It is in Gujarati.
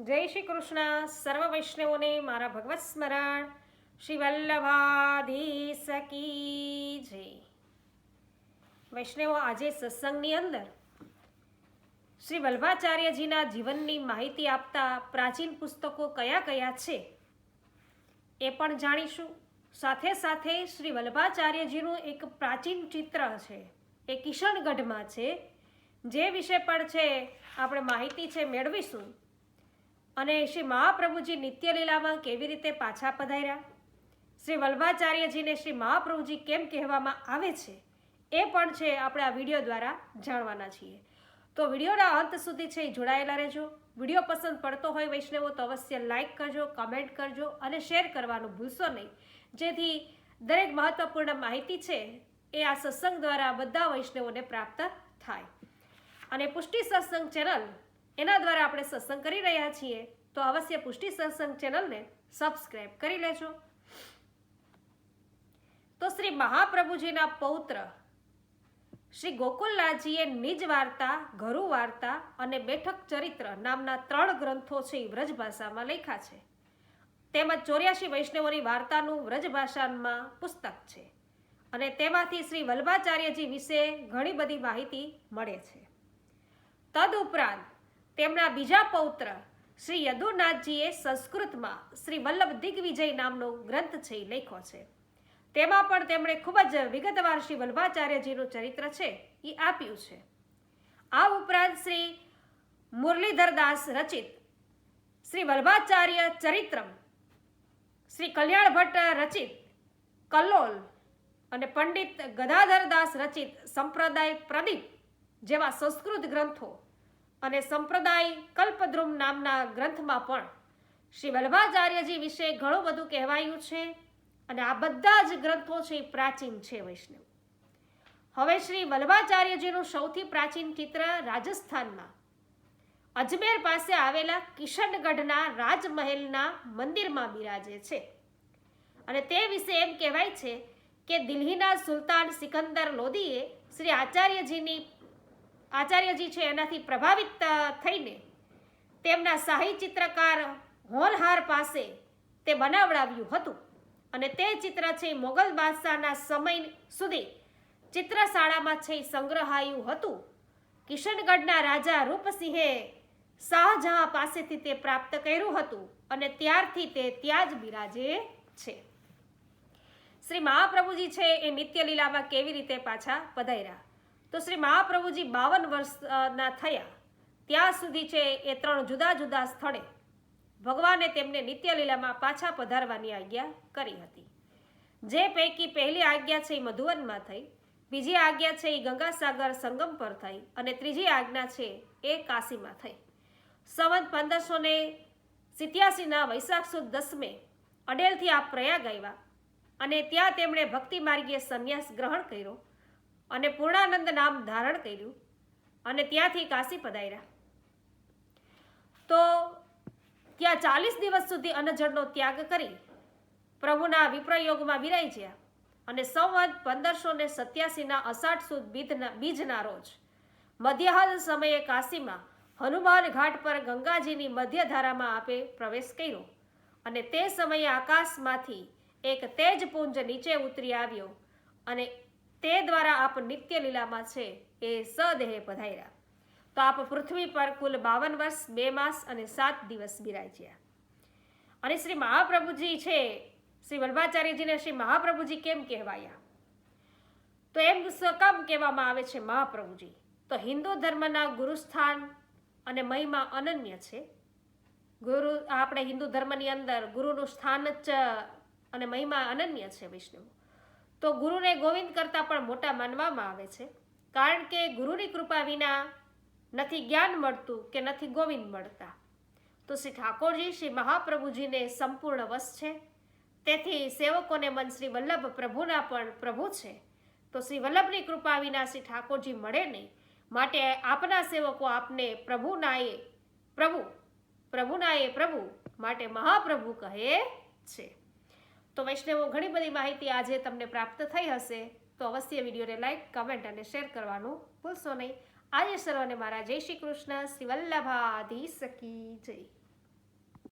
જય શ્રી કૃષ્ણ. સર્વ વૈષ્ણવોને મારા ભગવત સ્મરણ. શ્રી વલ્લભાધીશ કી જય. વૈષ્ણવો, આજે સત્સંગની અંદર શ્રી વલ્લભાચાર્યજીના જીવનની માહિતી આપતા પ્રાચીન પુસ્તકો કયા કયા છે એ પણ જાણીશું. સાથે સાથે શ્રી વલ્લભાચાર્યજીનું એક પ્રાચીન ચિત્ર છે, એ કિશનગઢમાં છે, જે વિશે પણ છે આપણે માહિતી છે મેળવીશું. અને શ્રી મહાપ્રભુજી નિત્યલીલામાં કેવી રીતે પાછા પધાર્યા, શ્રી વલ્લભાચાર્યજીને શ્રી મહાપ્રભુજી કેમ કહેવામાં આવે છે એ પણ છે આપણે આ વિડીયો દ્વારા જાણવાના છીએ. તો વિડીયોના અંત સુધી છે જોડાયેલા રહેજો. વિડીયો પસંદ પડતો હોય વૈષ્ણવો તો અવશ્ય લાઈક કરજો, કમેન્ટ કરજો અને શેર કરવાનું ભૂલશો નહીં, જેથી દરેક મહત્વપૂર્ણ માહિતી છે એ આ સત્સંગ દ્વારા બધા વૈષ્ણવોને પ્રાપ્ત થાય. અને પુષ્ટિ સત્સંગ ચેનલ, એના દ્વારા આપણે સત્સંગ કરી રહ્યા છીએ, તો અવશ્ય પુષ્ટિ સત્સંગ ચેનલને સબસ્ક્રાઈબ કરી લેજો. તો શ્રી મહાપ્રભુજીના પૌત્ર શ્રી ગોકુલનાથજીએ નિજ વાર્તા, ઘરુ વાર્તા અને બેઠક ચરિત્ર નામના 3 ગ્રંથો છે એ વ્રજ ભાષામાં લખ્યા છે. તેમજ 84 વૈષ્ણવોની વાર્તાનું વ્રજ ભાષામાં પુસ્તક છે. અને તેમાંથી શ્રી વલ્લભાચાર્યજી વિશે ઘણી બધી માહિતી મળે છે. તદુપરાંત તેમના બીજા પૌત્ર શ્રી યદુનાથજીએ સંસ્કૃતમાં શ્રી વલ્લભ દિગ્વિજય નામનો ગ્રંથ છે એ લખ્યો છે. તેમાં પણ તેમણે ખૂબ જ વિગતવાર શ્રી વલ્લભાચાર્યજીનું ચરિત્ર છે એ આપ્યું છે. આ ઉપરાંત શ્રી મુરલીધરદાસ રચિત શ્રી વલ્લભાચાર્ય ચરિત્રમ, શ્રી કલ્યાણ ભટ્ટ રચિત કલ્લોલ અને પંડિત ગદાધરદાસ રચિત સંપ્રદાય પ્રદીપ જેવા સંસ્કૃત ગ્રંથો અને સંપ્રદાય કલ્પદ્રુમ નામના ગ્રંથમાં પણ શ્રી વલ્લભાચાર્યજી વિશે ઘણું બધું કહેવાયું છે. અને આ બધા જ ગ્રંથો છે એ પ્રાચીન છે વૈષ્ણવ. હવે શ્રી વલ્લભાચાર્યજીનું સૌથી પ્રાચીન ચિત્ર રાજસ્થાનમાં અજમેર પાસે આવેલા કિશનગઢના રાજમહેલના મંદિરમાં બિરાજે છે. અને તે વિશે એમ કહેવાય છે કે દિલ્હીના સુલતાન સિકંદર લોદીએ શ્રી આચાર્યજી છે એનાથી પ્રભાવિત થઈને તેમના શાહી ચિત્રકાર હોનહાર પાસે તે બનાવડાવ્યું હતું. અને તે ચિત્ર છે મોગલ બાદશાહના સમય સુધી ચિત્રશાળામાં છે સંગ્રહાયું હતું. કિશનગઢના રાજા રૂપસિંહે શાહજહાં પાસેથી તે પ્રાપ્ત કર્યું હતું અને ત્યારથી તે ત્યાં જ બિરાજે છે. શ્રી મહાપ્રભુજી છે એ નિત્યલીલામાં કેવી રીતે પાછા પધાર્યા, તો શ્રી મહાપ્રભુજી 52 વર્ષના થયા ત્યાં સુધી છે એ 3 જુદા જુદા સ્થળે ભગવાને તેમને નિત્યલીલામાં પાછા પધારવાની આજ્ઞા કરી હતી. જે પૈકી પહેલી આજ્ઞા છે એ મધુવનમાં થઈ, બીજી આજ્ઞા છે એ ગંગાસાગર સંગમ પર થઈ અને ત્રીજી આજ્ઞા છે એ કાશીમાં થઈ. સંવત 1587ના વૈશાખ સુદ 10મે અડેલથી આ પ્રયાગ આવ્યા અને ત્યાં તેમણે ભક્તિ માર્ગીય સંન્યાસ ગ્રહણ કર્યો અને પૂર્ણાનંદ નામ ધારણ કર્યું અને ત્યાંથી કાશી પધાર્યા. તો ત્યાં 40 દિવસ સુધી અનજળનો ત્યાગ કરી પ્રભુના વિપ્રયોગમાં વિરાઈ ગયા અને સંવત 1587ના અષાઢ સુદ બીજના રોજ મધ્યાહન સમયે કાશીમાં હનુમાન ઘાટ પર ગંગાજીની મધ્યધારામાં આપે પ્રવેશ કર્યો. અને તે સમયે આકાશમાંથી એક તેજપુંજ નીચે ઉતરી આવ્યો અને તે દ્વારા આપ નિત્યલીલામાં છે એ સદેહે પધાર્યા. તો આપ પૃથ્વી પર કુલ 52 વર્ષ 2 માસ અને 7 દિવસ બિરાજ્યા. અને શ્રી મહાપ્રભુજી છે, શ્રી વલ્લભાચાર્યજીને શ્રી મહાપ્રભુજી કેમ કહેવાયા, તો એમ કામ કહેવામાં આવે છે મહાપ્રભુજી, તો હિન્દુ ધર્મના ગુરુસ્થાન અને મહિમા અનન્ય છે. ગુરુ આપણે હિન્દુ ધર્મની અંદર ગુરુનું સ્થાન જ અને મહિમા અનન્ય છે વૈષ્ણવ. તો ગુરુને ગોવિંદ કરતાં પણ મોટા માનવામાં આવે છે, કારણ કે ગુરુની કૃપા વિના નથી જ્ઞાન મળતું કે નથી ગોવિંદ મળતા. તો શ્રી ઠાકોરજી શ્રી મહાપ્રભુજીને સંપૂર્ણ વશ છે. તેથી સેવકોને મન શ્રી વલ્લભ પ્રભુના પણ પ્રભુ છે. તો શ્રી વલ્લભની કૃપા વિના શ્રી ઠાકોરજી મળે નહીં. માટે આપના સેવકો આપને પ્રભુનાએ પ્રભુ માટે મહાપ્રભુ કહે છે. તો વૈષ્ણવો, ઘણી બધી માહિતી આજે તમને પ્રાપ્ત થઈ હશે, તો અવશ્ય વિડીયોને લાઈક, કમેન્ટ અને શેર કરવાનું ભૂલશો નહીં. આજે સર્વને મારા જય શ્રી કૃષ્ણ. શ્રી વલ્લભાધીશ કી જય.